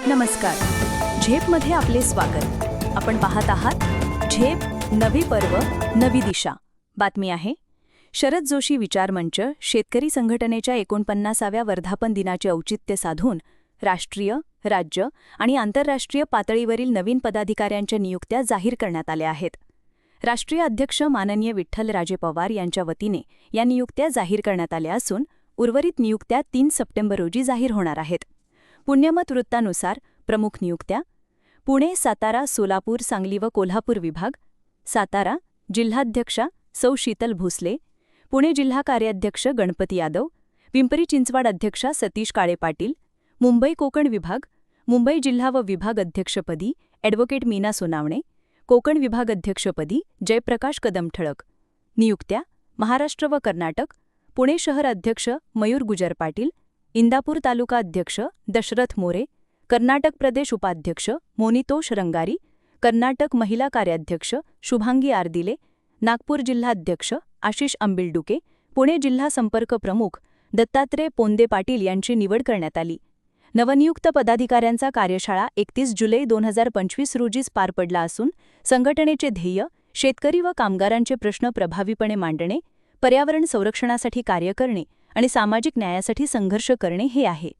नमस्कार. झेपमध्ये आपले स्वागत. आपण पाहत आहात झेप, नवी पर्व, नवी दिशा. बातमी आहे शरद जोशी विचार मंच शेतकरी संघटनेच्या 49व्या वर्धापन दिनाचे औचित्य साधून राष्ट्रीय, राज्य आणि आंतरराष्ट्रीय पातळीवरील नवीन पदाधिकाऱ्यांच्या नियुक्त्या जाहीर करण्यात आल्या आहेत. राष्ट्रीय अध्यक्ष माननीय विठ्ठलराजे पवार यांच्या वतीने या नियुक्त्या जाहीर करण्यात आल्या असून उर्वरित नियुक्त्या 3 सप्टेंबर रोजी जाहीर होणार आहेत. पुण्यमत वृत्तानुसार प्रमुख नियुक्त्या: पुणे, सातारा, सोलापूर, सांगली व कोल्हापूर विभाग. सातारा जिल्हाध्यक्षा सौ शीतल भोसले, पुणे जिल्हा कार्याध्यक्ष गणपती यादव, पिंपरी चिंचवड अध्यक्षा सतीश काळे पाटील. मुंबई कोकण विभाग: मुंबई जिल्हा व विभाग अध्यक्षपदी ॲडव्होकेट मीना सोनावणे, कोकण विभाग अध्यक्षपदी जयप्रकाश कदम ठळक. नियुक्त्या: महाराष्ट्र व कर्नाटक: पुणे शहर अध्यक्ष मयूर गुजर पाटील, इंदापूर तालुका अध्यक्ष दशरथ मोरे, कर्नाटक प्रदेश उपाध्यक्ष मोनितोष रंगारी, कर्नाटक महिला कार्याध्यक्ष शुभांगी आरदिले, नागपूर जिल्हाध्यक्ष आशिष अंबिलडुके, पुणे जिल्हा संपर्क प्रमुख दत्तात्रय पोंदे पाटील यांची निवड करण्यात आली. नवनियुक्त पदाधिकाऱ्यांचा कार्यशाळा 31 जुलै 2025 रोजीच पार पडला असून संघटनेचे ध्येय शेतकरी व कामगारांचे प्रश्न प्रभावीपणे मांडणे, पर्यावरण संरक्षणासाठी कार्य करणे आणि सामाजिक न्यायासाठी संघर्ष करणे हे आहे.